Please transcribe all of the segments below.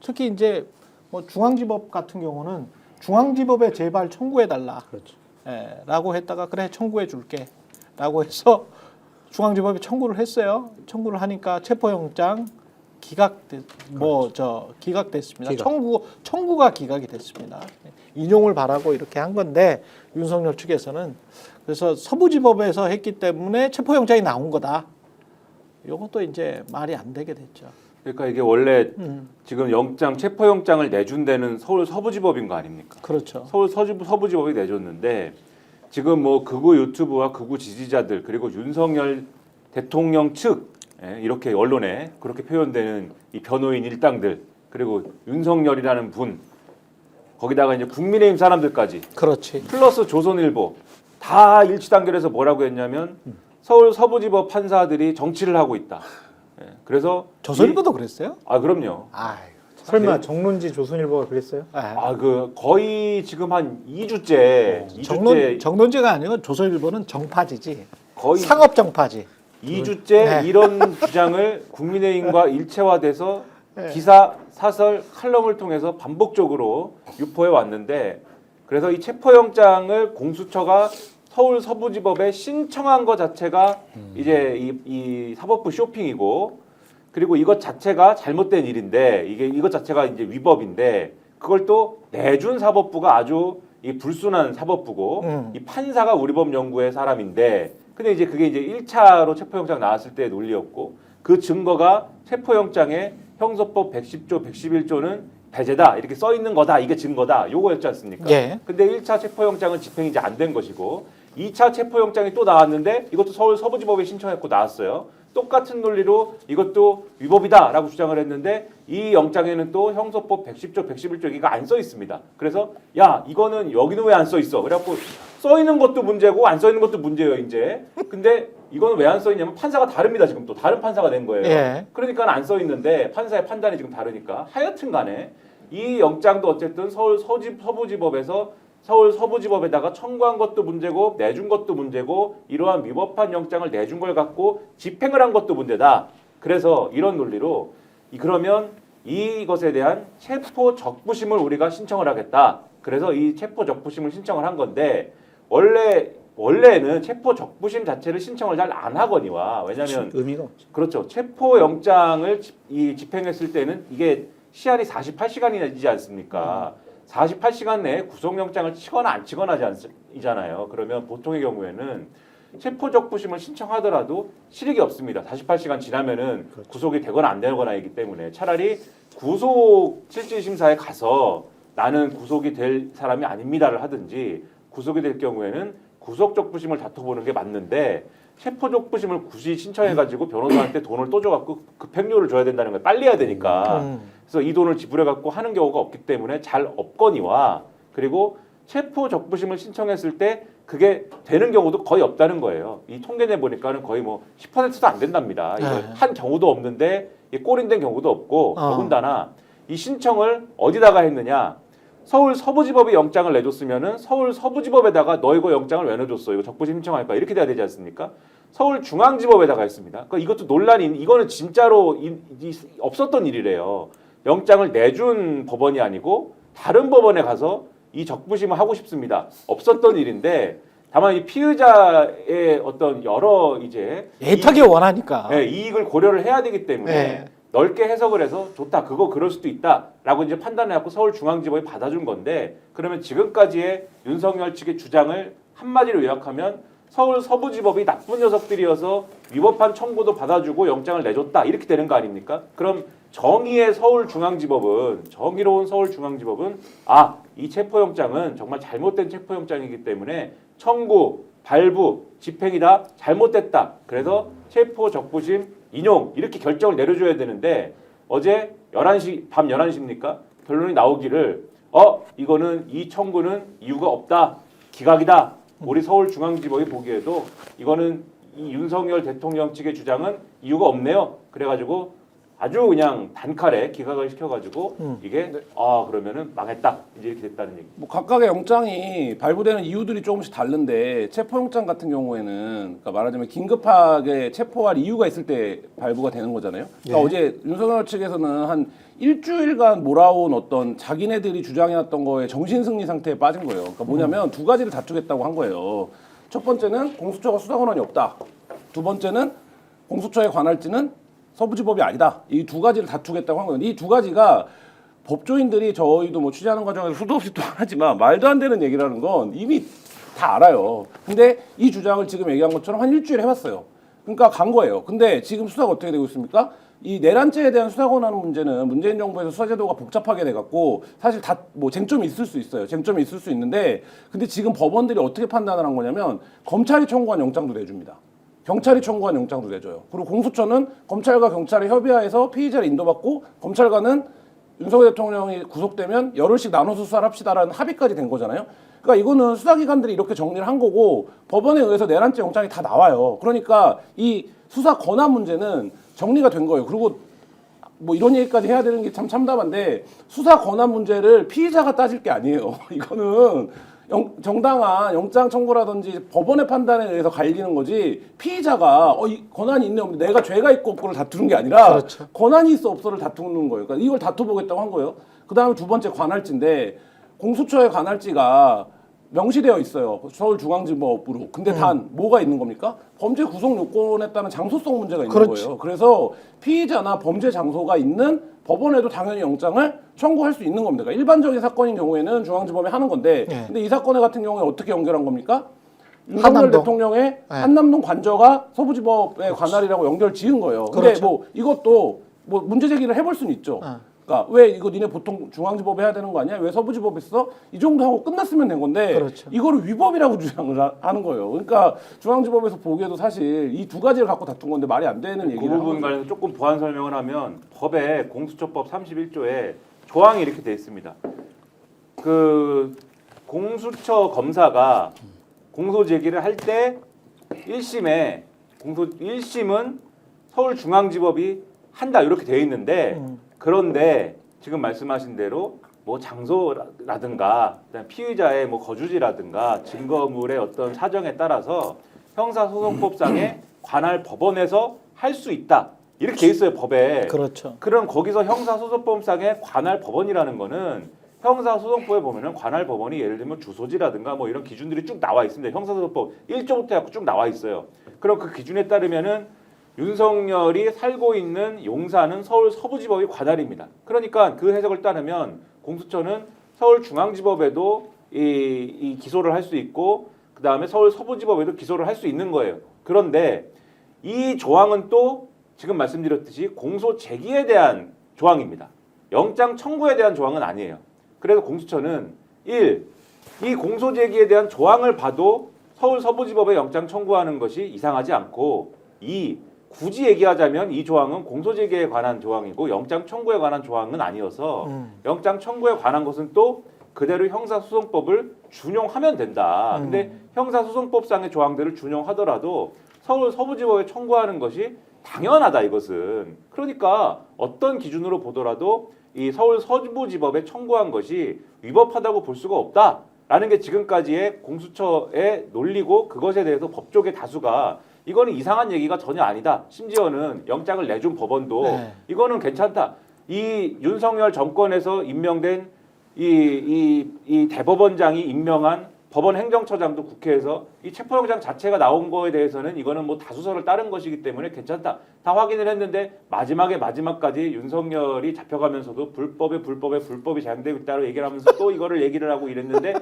특히 이제 뭐 중앙지법 같은 경우는 중앙지법에 제발 청구해달라. 그렇죠. 예, 라고 했다가 그래 청구해 줄게 라고 해서 중앙지법에 청구를 했어요. 청구를 하니까 체포영장 기각됐습니다. 기각. 청구가 기각이 됐습니다. 인용을 바라고 이렇게 한 건데 윤석열 측에서는 그래서 서부지법에서 했기 때문에 체포영장이 나온 거다. 이것도 이제 말이 안 되게 됐죠. 그러니까 이게 원래 지금 체포영장을 내준 데는 서울 서부지법인 거 아닙니까? 그렇죠. 서울 서부지법이 내줬는데 지금 뭐 극우 유튜브와 극우 지지자들 그리고 윤석열 대통령 측 이렇게 언론에 그렇게 표현되는 이 변호인 일당들 그리고 윤석열이라는 분 거기다가 이제 국민의힘 사람들까지 그렇지. 플러스 조선일보 다 일치단결해서 뭐라고 했냐면 서울 서부지법 판사들이 정치를 하고 있다. 그래서 조선일보도 그랬어요? 그럼요. 설마 정론지 조선일보가 그랬어요? 거의 지금 한 2주째 정론지가 아니고 조선일보는 정파지지. 거의 상업 정파지. 2주째 이런 주장을 국민의힘과 일체화돼서 기사, 사설, 칼럼을 통해서 반복적으로 유포해 왔는데 그래서 이 체포영장을 공수처가 서울 서부지법에 신청한 것 자체가 이제 이 사법부 쇼핑이고 그리고 이것 자체가 잘못된 일인데 이것 자체가 이제 위법인데 그걸 또 내준 사법부가 아주 이 불순한 사법부고 이 판사가 우리 법 연구의 사람인데 근데 이제 그게 이제 1차로 체포영장 나왔을 때의 논리였고 그 증거가 체포영장에 형소법 110조, 111조는 배제다 이렇게 써 있는 거다 이게 증거다 요거였지 않습니까? 예. 근데 1차 체포영장은 집행이 이제 안 된 것이고 2차 체포영장이 또 나왔는데 이것도 서울 서부지법에 신청했고 나왔어요. 똑같은 논리로 이것도 위법이다라고 주장을 했는데 이 영장에는 또 형소법 110조, 111조 이게 안 써 있습니다. 그래서 야 이거는 여기는 왜 안 써 있어? 그래갖고 써 있는 것도 문제고 안 써 있는 것도 문제예요 이제. 근데 이거는 왜 안 써 있냐면 판사가 다릅니다. 지금 또 다른 판사가 낸 거예요. 예. 그러니까 안 써 있는데 판사의 판단이 지금 다르니까 하여튼간에 이 영장도 어쨌든 서울 서부지법에서 서울 서부지법에다가 청구한 것도 문제고 내준 것도 문제고 이러한 위법한 영장을 내준 걸 갖고 집행을 한 것도 문제다. 그래서 이런 논리로 그러면 이것에 대한 체포 적부심을 우리가 신청을 하겠다. 그래서 이 체포 적부심을 신청을 한 건데 원래는 체포 적부심 자체를 신청을 잘 안 하거니와 왜냐하면 의미가 없죠. 그렇죠. 체포 영장을 집행했을 때는 이게 시한이 48시간이지 않습니까? 48시간 내에 구속영장을 치거나 안 치거나 이잖아요. 그러면 보통의 경우에는 체포적부심을 신청하더라도 실익이 없습니다. 48시간 지나면은 그렇죠. 구속이 되거나 안 되거나이기 때문에 차라리 구속 실질심사에 가서 나는 구속이 될 사람이 아닙니다를 하든지 구속이 될 경우에는 구속적부심을 다퉈보는 게 맞는데 체포적부심을 굳이 신청해가지고 변호사한테 돈을 또 줘갖고 급행료를 줘야 된다는 거예요. 빨리 해야 되니까. 그래서 이 돈을 지불해갖고 하는 경우가 없기 때문에 잘 없거니와 그리고 체포적부심을 신청했을 때 그게 되는 경우도 거의 없다는 거예요. 이 통계 내 보니까는 거의 뭐 10%도 안 된답니다. 이거 한 경우도 없는데 꼬린된 경우도 없고 더군다나 이 신청을 어디다가 했느냐. 서울 서부지법이 영장을 내줬으면은 서울 서부지법에다가 너 이거 영장을 왜 내줬어? 이거 적부심 신청할까? 이렇게 돼야 되지 않습니까? 서울 중앙지법에다가 했습니다. 그러니까 이것도 논란이 이거는 진짜로 없었던 일이래요. 영장을 내준 법원이 아니고 다른 법원에 가서 이 적부심을 하고 싶습니다. 없었던 일인데 다만 이 피의자의 어떤 여러 이제 애타게 원하니까. 이익을 고려를 해야 되기 때문에 넓게 해석을 해서 좋다. 그럴 수도 있다라고 이제 판단해갖고 서울중앙지법이 받아준 건데 그러면 지금까지의 윤석열 측의 주장을 한마디로 요약하면 서울 서부지법이 나쁜 녀석들이어서 위법한 청구도 받아주고 영장을 내줬다 이렇게 되는 거 아닙니까? 그럼 정의의 서울중앙지법은 정의로운 서울중앙지법은 이 체포영장은 정말 잘못된 체포영장이기 때문에 청구, 발부, 집행이다 잘못됐다. 그래서 체포 적부심 인용 이렇게 결정을 내려줘야 되는데 어제 11시 밤 11시입니까? 결론이 나오기를 이거는 이 청구는 이유가 없다. 기각이다. 우리 서울중앙지법이 보기에도 이거는 이 윤석열 대통령 측의 주장은 이유가 없네요. 그래가지고 아주 그냥 단칼에 기각을 시켜가지고 이게 그러면은 망했다 이제 이렇게 됐다는 얘기. 뭐 각각의 영장이 발부되는 이유들이 조금씩 다른데 체포영장 같은 경우에는 그러니까 말하자면 긴급하게 체포할 이유가 있을 때 발부가 되는 거잖아요. 그러니까 어제 윤석열 측에서는 한 일주일간 몰아온 어떤 자기네들이 주장해왔던 거에 정신승리 상태에 빠진 거예요. 그러니까 뭐냐면 두 가지를 다투겠다고 한 거예요. 첫 번째는 공수처가 수사 권한이 없다. 두 번째는 공수처의 관할지는 서부지법이 아니다. 이 두 가지를 다투겠다고 한 거예요. 이 두 가지가 법조인들이 저희도 뭐 취재하는 과정에서 수도 없이 또 하지만 말도 안 되는 얘기라는 건 이미 다 알아요. 근데 이 주장을 지금 얘기한 것처럼 한 일주일 해봤어요. 그러니까 간 거예요. 근데 지금 수사가 어떻게 되고 있습니까? 이 내란죄에 대한 수사 권한 문제는 문재인 정부에서 수사제도가 복잡하게 돼갖고 사실 다 뭐 쟁점이 있을 수 있어요. 쟁점이 있을 수 있는데 근데 지금 법원들이 어떻게 판단을 한 거냐면 검찰이 청구한 영장도 내줍니다. 경찰이 청구한 영장도 내줘요. 그리고 공수처는 검찰과 경찰의 협의하에서 피의자를 인도받고 검찰과는 윤석열 대통령이 구속되면 열흘씩 나눠서 수사를 합시다라는 합의까지 된 거잖아요. 그러니까 이거는 수사기관들이 이렇게 정리를 한 거고 법원에 의해서 내란죄 영장이 다 나와요. 그러니까 이 수사 권한 문제는 정리가 된 거예요. 그리고 뭐 이런 얘기까지 해야 되는 게 참 참담한데 수사 권한 문제를 피의자가 따질 게 아니에요. 이거는 정당한 영장 청구라든지 법원의 판단에 의해서 갈리는 거지 피의자가 이 권한이 있네 없네 내가 죄가 있고 없고를 다투는 게 아니라 그렇죠. 권한이 있어 없어를 다투는 거예요. 그러니까 이걸 다투보겠다고 한 거예요. 그 다음에 두 번째 관할지인데 공수처의 관할지가 명시되어 있어요. 서울중앙지법으로. 근데 단 뭐가 있는 겁니까? 범죄 구속 요건에 따른 장소성 문제가 있는 그렇지. 거예요. 그래서 피의자나 범죄 장소가 있는 법원에도 당연히 영장을 청구할 수 있는 겁니다. 그러니까 일반적인 사건인 경우에는 중앙지법이 하는 건데 네. 근데 이 사건의 같은 경우에 어떻게 연결한 겁니까? 윤석열 한남동. 대통령의 네. 한남동 관저가 서부지법의 관할이라고 연결 지은 거예요. 근데 그렇죠. 뭐 이것도 뭐 문제 제기를 해볼 수는 있죠. 그러니까 왜 이거 니네 보통 중앙지법에 해야 되는 거 아니야? 왜 서부지법에 써? 이 정도 하고 끝났으면 된 건데 그렇죠. 이거를 위법이라고 주장을 하는 거예요. 그러니까 중앙지법에서 보기에도 사실 이 두 가지를 갖고 다툰 건데 말이 안 되는 그 얘기를 하는 부분 거죠. 관해서 조금 보완 설명을 하면 법에 공수처법 31조에 조항이 이렇게 돼 있습니다. 그 공수처 검사가 공소 제기를 할 때 1심은 서울중앙지법이 한다 이렇게 돼 있는데 그런데 지금 말씀하신 대로 뭐 장소라든가 그다음에 피의자의 뭐 거주지라든가 증거물의 어떤 사정에 따라서 형사소송법상의 관할 법원에서 할 수 있다 이렇게 돼 있어요 법에. 그렇죠. 그럼 거기서 형사소송법상의 관할 법원이라는 거는 형사소송법에 보면은 관할 법원이 예를 들면 주소지라든가 뭐 이런 기준들이 쭉 나와 있습니다. 형사소송법 1조부터 해갖고 쭉 나와 있어요. 그럼 그 기준에 따르면은 윤석열이 살고 있는 용산은 서울 서부지법이 관할입니다. 그러니까 그 해석을 따르면 공수처는 서울중앙지법에도 이 기소를 할 수 있고 그 다음에 서울 서부지법에도 기소를 할 수 있는 거예요. 그런데 이 조항은 또 지금 말씀드렸듯이 공소 제기에 대한 조항입니다. 영장 청구에 대한 조항은 아니에요. 그래서 공수처는 1. 이 공소 제기에 대한 조항을 봐도 서울 서부지법에 영장 청구하는 것이 이상하지 않고 2. 굳이 얘기하자면 이 조항은 공소 제기에 관한 조항이고 영장 청구에 관한 조항은 아니어서 영장 청구에 관한 것은 또 그대로 형사소송법을 준용하면 된다. 근데 형사소송법상의 조항들을 준용하더라도 서울 서부지법에 청구하는 것이 당연하다 이것은. 그러니까 어떤 기준으로 보더라도 이 서울 서부지법에 청구한 것이 위법하다고 볼 수가 없다라는 게 지금까지의 공수처의 논리고 그것에 대해서 법조계 다수가 이거는 이상한 얘기가 전혀 아니다. 심지어는 영장을 내준 법원도 네. 이거는 괜찮다. 이 윤석열 정권에서 임명된 이 대법원장이 임명한 법원 행정처장도 국회에서 이 체포영장 자체가 나온 거에 대해서는 이거는 뭐 다수설을 따른 것이기 때문에 괜찮다. 다 확인을 했는데 마지막까지 윤석열이 잡혀가면서도 불법이 잘못되고 있다고 얘기를 하면서 또 이거를 얘기를 하고 이랬는데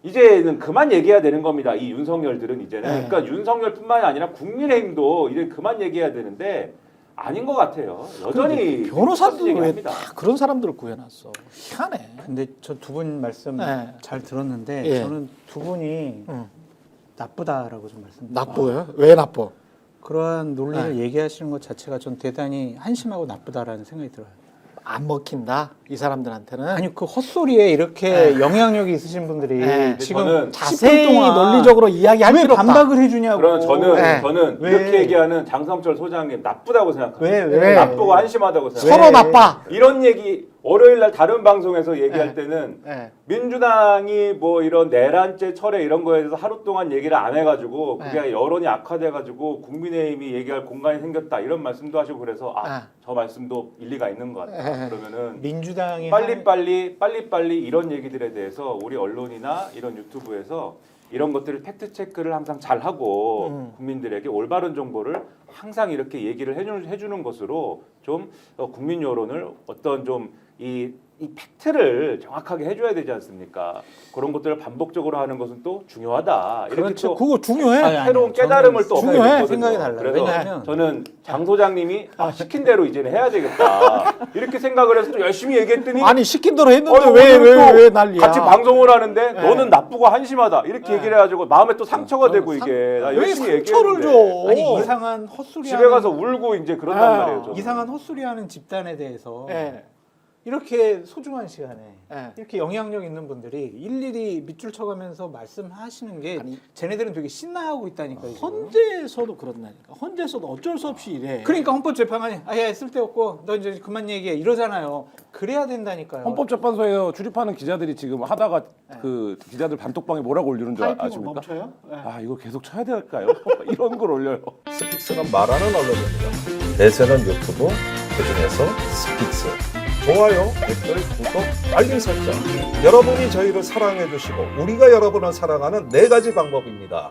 이제는 그만 얘기해야 되는 겁니다. 이 윤석열들은 이제는. 그러니까 윤석열뿐만이 아니라 국민의힘도 이제 그만 얘기해야 되는데 아닌 것 같아요. 여전히 변호사들 왜 얘기합니다. 다 그런 사람들을 구해놨어. 희한해. 근데 저 두 분 말씀 네. 잘 들었는데 예. 저는 두 분이 나쁘다라고 좀 말씀드립니다. 나빠요? 왜 나빠? 그러한 논리를 네. 얘기하시는 것 자체가 전 대단히 한심하고 나쁘다라는 생각이 들어요. 안 먹힌다. 이 사람들한테는. 아니 그 헛소리에 이렇게 영향력이 있으신 분들이 네. 지금 저는 10분 자세히 동안 논리적으로 이야기할 왜 필요 없다. 반박을 해주냐고. 그러면 네. 저는 왜? 이렇게 얘기하는 장성철 소장님 나쁘다고 생각합니다. 왜? 나쁘고 한심하다고 왜? 생각합니다. 서로 나빠. 이런 얘기 월요일 날 다른 방송에서 얘기할 네. 때는 네. 민주당이 뭐 이런 내란죄 철회 이런 거에 대해서 하루 동안 얘기를 안 해가지고 그게 네. 여론이 악화돼가지고 국민의힘이 얘기할 공간이 생겼다 이런 말씀도 하시고 그래서 저 말씀도 일리가 있는 것 같다. 네. 그러면은 민주당이 빨리 이런 얘기들에 대해서 우리 언론이나 이런 유튜브에서 이런 것들을 팩트 체크를 항상 잘 하고 국민들에게 올바른 정보를 항상 이렇게 얘기를 해주는 것으로 좀 국민 여론을 어떤 좀 이 팩트를 정확하게 해줘야 되지 않습니까? 그런 것들을 반복적으로 하는 것은 또 중요하다. 이렇게 그렇죠. 또 그거 중요해. 아니, 새로운 저는 깨달음을 또 얻게 중요해. 됐거든요. 생각이 달라요. 그래서 왜냐하면 저는 장 소장님이 시킨 대로 이제는 해야 되겠다. 이렇게 생각을 해서 또 열심히 얘기했더니 아니 시킨 대로 했는데 오늘은 또 왜 난리야? 같이 방송을 하는데 너는 나쁘고 한심하다 이렇게 네. 얘기를 해가지고 마음에 또 상처가 되고 이게 나 왜 열심히 상처를 얘기했는데 줘? 아니 이상한 헛소리 집에 가서 울고 이제 그런단 말이에요. 저는. 이상한 헛소리하는 집단에 대해서 예. 이렇게 소중한 시간에 예. 이렇게 영향력 있는 분들이 일일이 밑줄 쳐가면서 말씀하시는 게 아니, 쟤네들은 되게 신나하고 있다니까요. 지금. 헌재에서도 그런다니까. 헌재에서도 어쩔 수 없이 이래. 그러니까 헌법재판관이 아야 쓸데없고 너 이제 그만 얘기해 이러잖아요. 그래야 된다니까요. 헌법재판소에서 출입하는 기자들이 지금 하다가 그 기자들 단톡방에 뭐라고 올리는 줄 타이핑을 아십니까? 멈춰요? 예. 아 이거 계속 쳐야 될까요? 이런 걸 올려요. 스픽스는 말하는 언론입니다. 대세는 유튜브, 그중에서 스픽스. 좋아요, 댓글, 구독, 알림 설정. 여러분이 저희를 사랑해 주시고 우리가 여러분을 사랑하는 4가지 방법입니다.